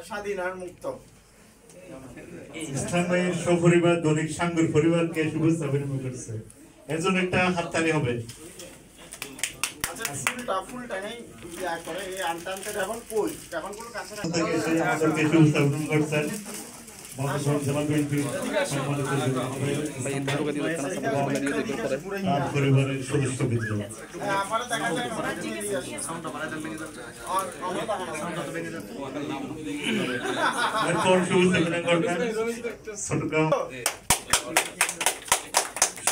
স্বাধীন আর মুক্ত। ইসলাম ভাইয়ের সপরিবার দৈনিক সাঙ্গুর পরিবারকে শুভেচ্ছা বিনিময় করছে, এর জন্য একটা হাততালি হবে। আচ্ছা ফুলটা নেই ইয়া করে এই আনতে আনতে এখন কই এখন কোনো কাছে রাখা আমাদেরকে শুভেচ্ছা বিনিময় করছেন মহানগর জেলা বিএনপি সম্মানিত পরিবারের সদস্যবৃন্দ। আপনারা দেখা যায় এরপর শুভেচ্ছা বিনিময় করবেন ছোটগাঁও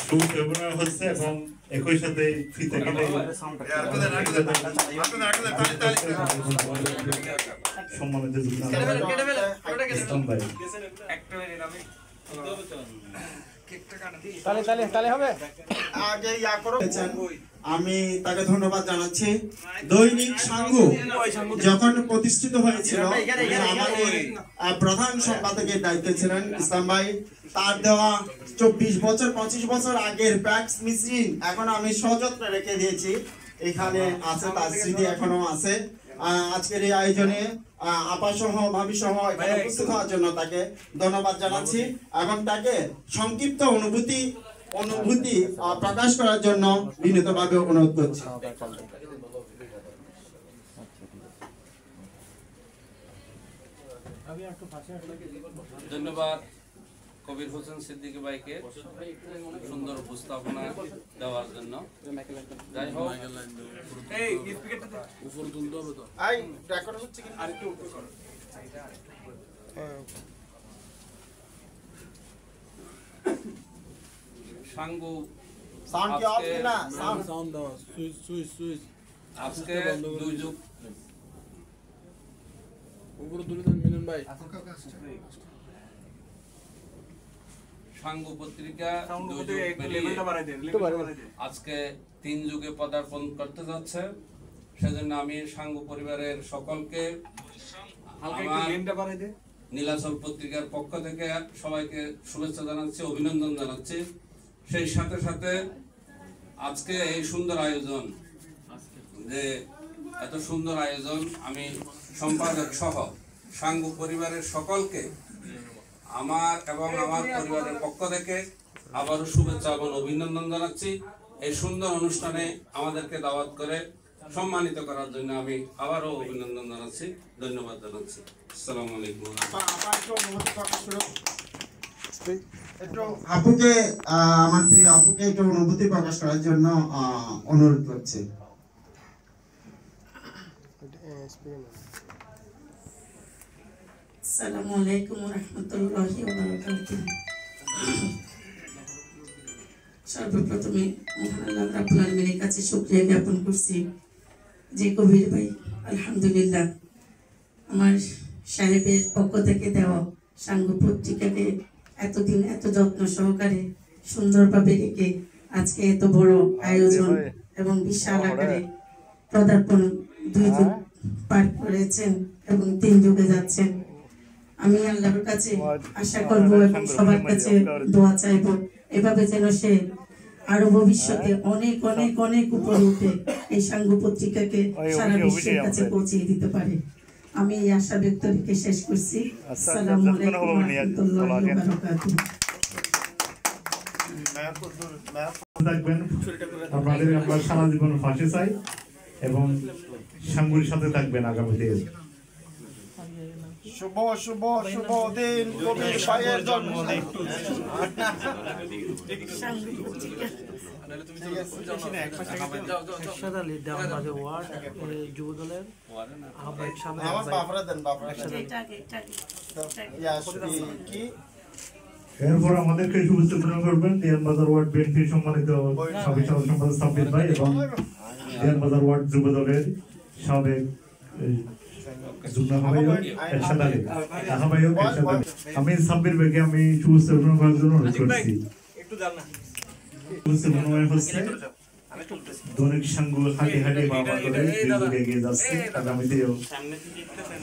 শুভেচ্ছা বিনিময় হচ্ছে এবং একই সাথে ফিতা কেটে সম্মানিত ইসলাম ভাই। আমি তাকে ধন্যবাদ জানাচ্ছি। দৈনিক সাঙ্গু যখন প্রতিষ্ঠিত হয়েছিল আমাদের প্রধান সম্পাদকের দায়িত্বে ছিলেন ইসলাম ভাই। তার দেওয়া 24 বছর 25 বছর আগের প্যাক্স মিছিল এখন আমি সযত্নে রেখে দিয়েছি, এখানে আছে, তার স্মৃতি এখনো আছে। আজকের এই আয়োজনে আপা সহ ভাবি সহ এখানে উপস্থিত হওয়ার জন্য তাকে ধন্যবাদ জানাচ্ছি এবং তাকে সংক্ষিপ্ত অনুভূতি প্রকাশ করার জন্য বিনীতভাবে অনুরোধ করছি। ধন্যবাদ কবির হোসেন সিদ্দিকী ভাইকে সুন্দর উপস্থাপনা দেওয়ার জন্য। যাই হোক সাঙ্গু আজকে দুর্যোগ সাঙ্গু পত্রিকা আজকে 3 যুগে পদার্পণ করতে যাচ্ছে, সেজন্য আমি সাঙ্গু পরিবারের সকলকে নীলাচল পত্রিকার পক্ষ থেকে সবাইকে শুভেচ্ছা জানাচ্ছি, অভিনন্দন জানাচ্ছি। সেই সাথে সাথে আজকে এই সুন্দর আয়োজন, যে এত সুন্দর আয়োজন, আমি সম্পাদক সহ সাঙ্গু পরিবারের সকলকে আমার এবং আমার পরিবারের পক্ষ থেকে আবারও শুভেচ্ছা এবং অভিনন্দন জানাচ্ছি। এই সুন্দর অনুষ্ঠানে আমাদেরকে দাওয়াত করে সম্মানিত করার জন্য আমি আবারও অভিনন্দন জানাচ্ছি, ধন্যবাদ জানাচ্ছি। আসসালামু আলাইকুম। আপুকে আমার প্রিয় আপুকে একটু অনুভূতি প্রকাশ করার জন্য অনুরোধ করছি। আসসালামু আলাইকুম ওয়া রাহমাতুল্লাহি ওয়া বারাকাতুহু। সর্বপ্রথমে মহান আল্লাহ রাব্বুল আলামিনের কাছে শুকরিয়া জ্ঞাপন করছি যে কবির ভাই আলহামদুলিল্লাহ আমার সাহেবের পক্ষ থেকে দেওয়া সাঙ্গু পত্রিকাকে এতদিন এত যত্ন সহকারে সুন্দরভাবে রেখে আজকে এত বড় আয়োজন এবং বিশাল আকারে পদার্পণ 2 যুগ পার করেছেন এবং 3 যুগে যাচ্ছেন। আমি আল্লাহর কাছে আশা করব এবং সবার কাছে দোয়া চাইব এভাবে যেন সে আরো ভবিষ্যতে অনেক অনেক অনেক উপরে উঠে এই সাঙ্গু পত্রিকাকে সারা বিশ্বের কাছে পৌঁছে দিতে পারে। আমি এই আশা ব্যক্ত রেখে শেষ করছি। আসসালামু আলাইকুম ওয়া রাহমাতুল্লাহি ওয়া বারাকাতুহু। থাকবেন আপনাদের আমরা সারা জীবন ফাঁসি চাই এবং সাঙ্গুর সাথে থাকবেন আগামীতে। শুভ শুভ শুভ দিন কবির ভাইয়ের জন্মদিন। এরপর আমাদেরকে শুভেচ্ছা বিনিময় করবেন দিয়ানবাজার ওয়ার্ড বিএনপি সম্মানিত সাবেক সম্পাদক সাব্বির ভাই এবং দিয়ানবাজার ওয়ার্ড যুব দলের সাবেক আমি সাব্বির ভাইকে আমি শুভেচ্ছা বিনিময় করার জন্য অনুরোধ করছি। হচ্ছে দৈনিক সাঙ্গু হাঁটি হাঁটি বাবা করে এগিয়ে যাচ্ছে, আগামীতেও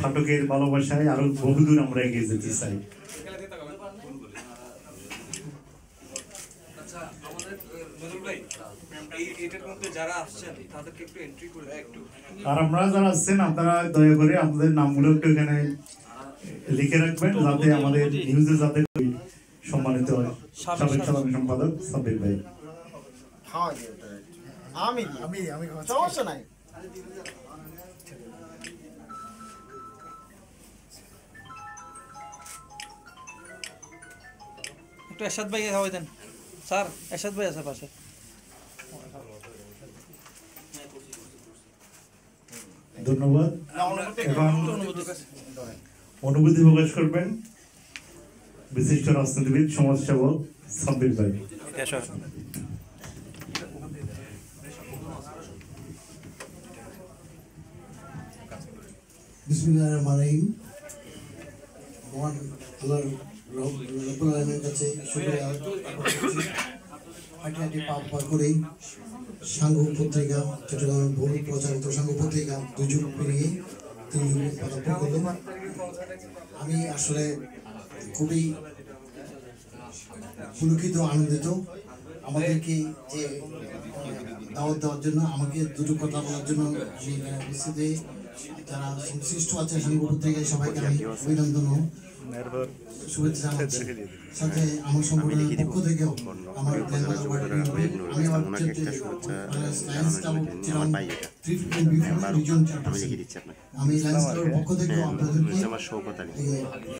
ফাটকের ভালোবাসায় আরো বহুদূর আমরা এগিয়ে যেতে চাই। আর আপনারা যারা আসছেন আপনারা দয়া করে আপনাদের নামগুলো একটু এখানে লিখে রাখবেন যাতে আমাদের নিউজে যাতে সম্মানিত হয় সাবেক সাধারণ সম্পাদক সাব্বির ভাই। আমি সমস্যা নাই। একটু এরশাদ ভাই খাওয়াই দেন স্যার, এরশাদ ভাই আছে পাশে। ধন্যবাদ। এখন অনুভূতি প্রকাশ করবেন বিশিষ্ট রাজনীতিবিদ সমাজসেবক সাব্বির ভাই। বিসমিল্লাহির রহমানির রহিম। মহান আল্লাহর রব্বুল আলামিনের কাছে শুকরিয়া জ্ঞাপন করছি। হাঁটি হাঁটি পাপ পার করেই সাঙ্গ পত্রিকা, চট্টগ্রামের বহুল প্রচারিত সাঙ্গ পত্রিকা 2 যুগ পেরিয়ে 3 যুগে পদার্পণ করলো। আমি আসলে খুবই পুলকিত, আনন্দিত আমাদেরকে যে দাওয়াত দেওয়ার জন্য, আমাকে দুটো কথা বলার জন্য আমি এখানে উপস্থিত হয়ে যারা সংশ্লিষ্ট আছে সাঙ্গ পত্রিকায় সবাইকে আমি অভিনন্দন ও শুভেচ্ছা জানাচ্ছি। সাথে আমার সংগঠনের পক্ষ থেকেও আমার আমি আমার আমি লায়ন্স ক্লাবের পক্ষ থেকেও আপনাদেরকে